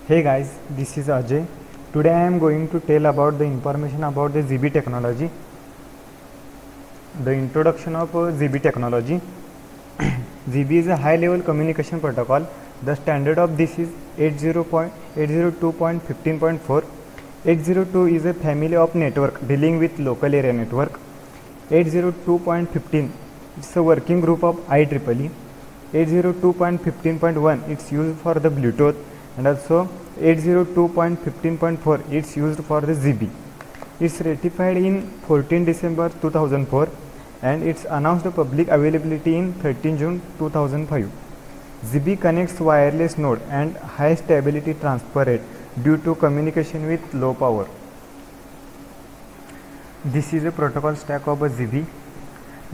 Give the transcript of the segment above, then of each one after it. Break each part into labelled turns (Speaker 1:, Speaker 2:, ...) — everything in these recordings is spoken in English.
Speaker 1: Hey guys, this is Ajay. Today I am going to tell about the information about the ZB technology. The introduction of ZB technology. ZB is a high level communication protocol. The standard of this is 802.15.4. 802 is a family of network dealing with local area network. 802.15 it's a working group of IEEE. 802.15.1 it's used for the Bluetooth, and also 802.15.4 it's used for the ZB. It's ratified in 14 December 2004 and it's announced public availability in 13 June 2005. ZB connects wireless node and high stability transfer rate due to communication with low power. This is a protocol stack of a ZB.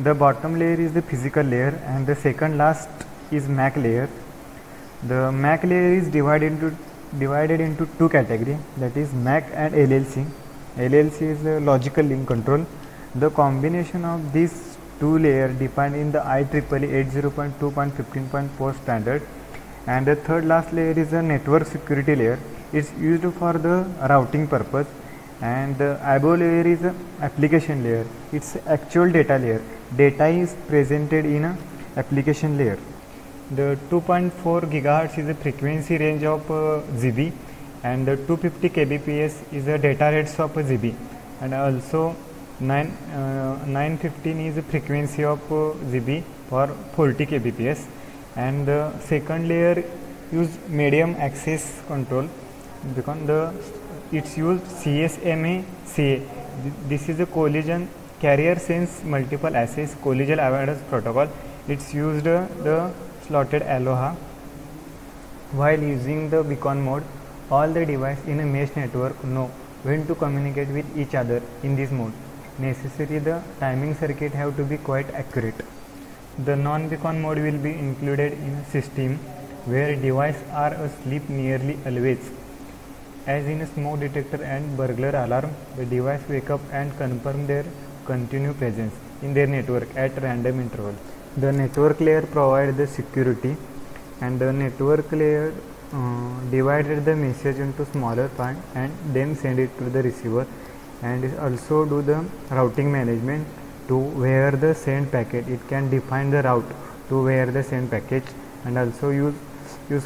Speaker 1: The bottom layer is the physical layer and the second last is MAC layer. The MAC layer is divided into two categories, that is MAC and LLC. LLC is a logical link control. The combination of these two layers defined in the IEEE 80.2.15.4 standard, and the third last layer is a network security layer. It's used for the routing purpose, and the above layer is a application layer. It's actual data layer. Data is presented in a application layer. The 2.4 GHz is the frequency range of ZB, and the 250 kbps is the data rates of ZB, and also 915 is the frequency of ZB for 40 kbps. And the second layer use medium access control because it's used CSMA CA. This is a collision carrier sense multiple access collision avoidance protocol. It's used the slotted aloha. While using the beacon mode, all the devices in a mesh network know when to communicate with each other in this mode. Necessary the timing circuit have to be quite accurate. The non-beacon mode will be included in a system where devices are asleep nearly always. As in a smoke detector and burglar alarm, the device wake up and confirm their continued presence in their network at random intervals. The network layer provides the security, and the network layer divided the message into smaller parts and then send it to the receiver, and it also do the routing management to where the send packet. It can define the route to where the send package, and also use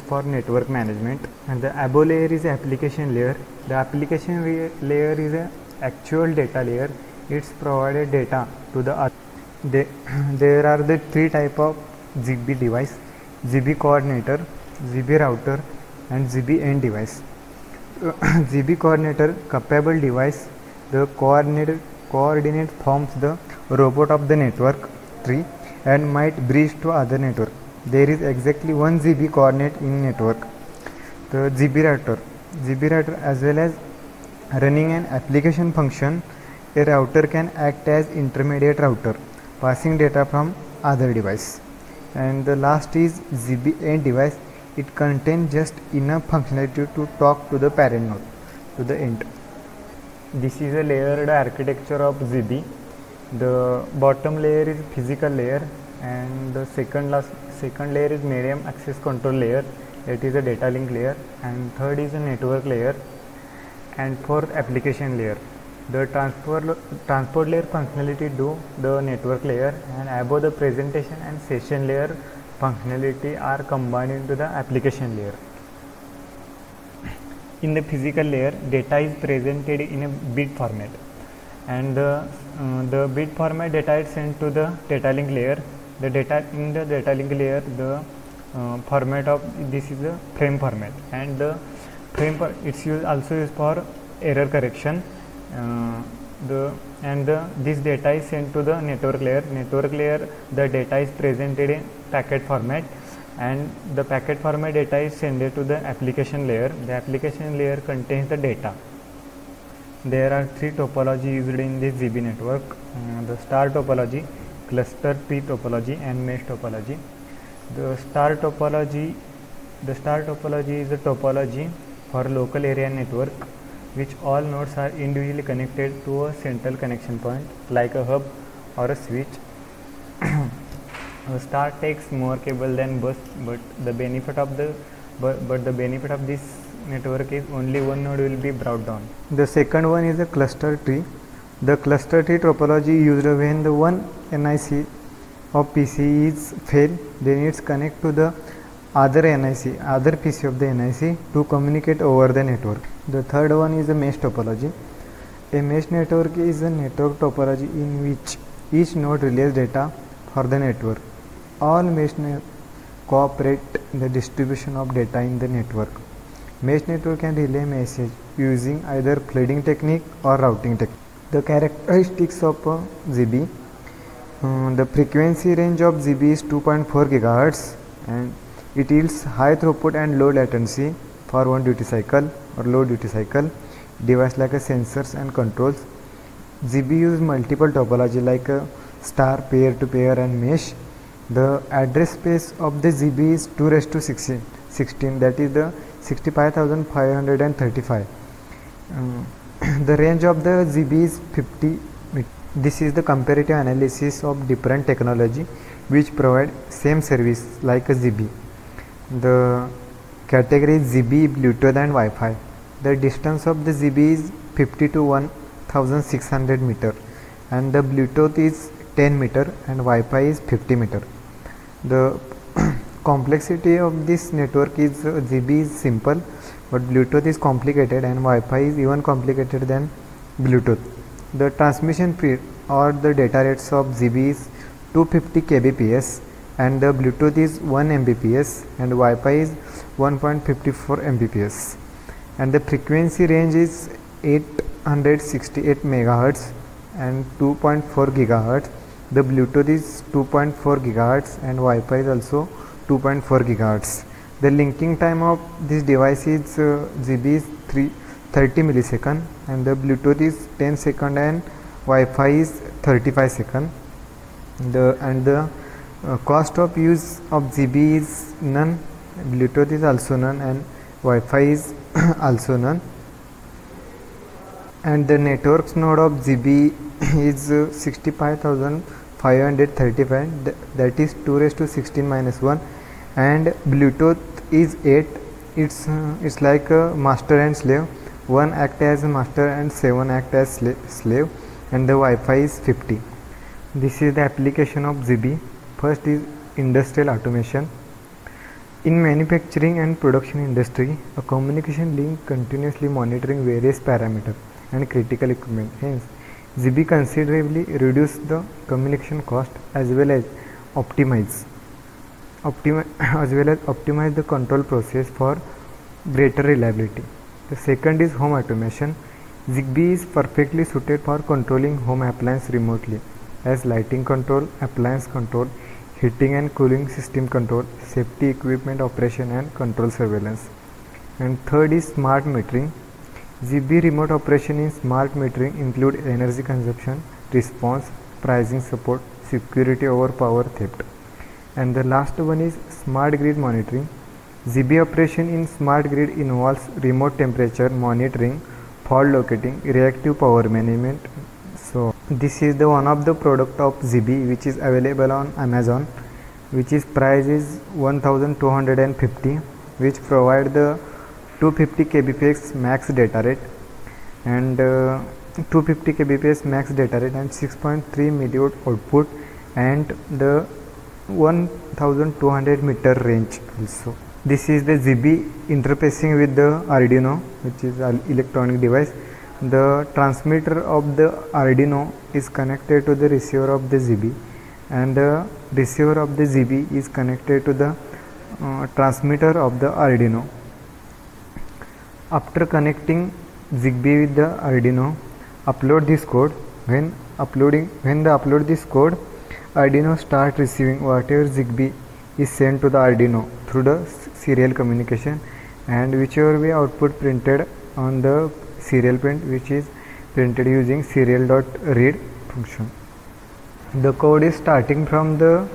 Speaker 1: for network management. And the above layer is application layer. The application layer is a actual data layer. It's provided data to the there are the three type of ZB device: ZB coordinator, ZB router, and ZB end device. ZB coordinator capable device. The coordinate forms the robot of the network tree and might bridge to other network. There is exactly one ZB coordinate in network. The ZB router as well as running an application function. A router can act as intermediate router, passing data from other device. And the last is ZB end device. It contains just enough functionality to talk to the parent node, to the end. This is a layered architecture of ZB. The bottom layer is physical layer, and the second layer is medium access control layer. It is a data link layer, and third is a network layer, and fourth application layer. The transport layer functionality do the network layer, and above the presentation and session layer functionality are combined into the application layer. In the physical layer, data is presented in a bit format, and the bit format data is sent to the data link layer. The data in the data link layer, the format of this is a frame format, and the frame it's also used for error correction. This data is sent to the network layer. The data is presented in packet format, and the packet format data is sent to the application layer. The application layer contains the data. There are three topology used in this ZB network: the star topology, cluster tree topology, and mesh topology. The star topology is a topology for local area network, which all nodes are individually connected to a central connection point like a hub or a switch. Star takes more cable than bus, but the benefit of this network is only one node will be brought down. The second one is a cluster tree. The cluster tree topology used when the one NIC of PC is failed, then it's connect to the other PC of the NIC to communicate over the network. The third one is a mesh topology. A mesh network is a network topology in which each node relays data for the network. All mesh cooperate in the distribution of data in the network. Mesh network can relay message using either flooding technique or routing technique. The characteristics of ZigBee. The frequency range of ZigBee is 2.4 GHz and it yields high throughput and low latency for one duty cycle or low duty cycle. Device like a sensors and controls. ZigBee use multiple topology like a star, pair to pair and mesh. The address space of the ZigBee is 2⁻16, that is the 65,535. The range of the ZigBee is 50 meters. This is the comparative analysis of different technology which provide same service like a ZigBee. The category is ZigBee, Bluetooth and Wi-Fi. The distance of the ZigBee is 50 to 1600 meter and the Bluetooth is 10 meter and Wi-Fi is 50 meter. The complexity of this network is ZigBee is simple, but Bluetooth is complicated and Wi-Fi is even complicated than Bluetooth. The transmission speed or the data rates of ZigBee is 250 kbps and the Bluetooth is 1 Mbps and Wi-Fi is 1.54 Mbps. And the frequency range is 868 MHz and 2.4 GHz. The Bluetooth is 2.4 GHz and Wi-Fi is also 2.4 GHz. The linking time of this device is ZigBee is 30 millisecond and the Bluetooth is 10 second and Wi-Fi is 35 second. The cost of use of ZigBee is none, Bluetooth is also none and Wi-Fi is also none. And the network node of ZigBee is 65,535, that is 2⁻16-1, and Bluetooth is 8. It's like a master and slave. 1 act as a master and 7 act as slave, and the Wi-Fi is 50. This is the application of ZigBee. First is industrial automation. In manufacturing and production industry, a communication link continuously monitoring various parameters and critical equipment. Hence, ZigBee considerably reduce the communication cost as well as optimize the control process for greater reliability. The second is home automation. ZigBee is perfectly suited for controlling home appliance remotely, as lighting control, appliance control, heating and cooling system control, safety equipment operation and control surveillance. And third is smart metering. ZigBee remote operation in smart metering include energy consumption, response, pricing support, security over power theft. And the last one is smart grid monitoring. ZigBee operation in smart grid involves remote temperature monitoring, fault locating, reactive power management. So this is the one of the product of ZigBee which is available on Amazon, which is price is 1250, which provide the 250 kbps max data rate and 250 kbps max data rate and 6.3 milliwatt output and the 1200 meter range also. This is the ZigBee interfacing with the Arduino, which is an electronic device. The transmitter of the Arduino is connected to the receiver of the ZigBee and the receiver of the ZigBee is connected to the transmitter of the Arduino. After connecting ZigBee with the Arduino, upload this code. When the upload this code, Arduino start receiving whatever ZigBee is sent to the Arduino through the serial communication, and whichever way output printed on the serial print, which is printed using serial.read function. The code is starting from the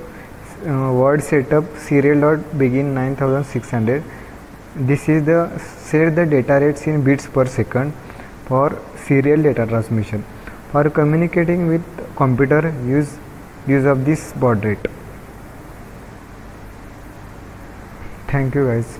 Speaker 1: word setup serial.begin 9600. This is the set the data rates in bits per second for serial data transmission. For communicating with computer, use of this baud rate. Thank you guys.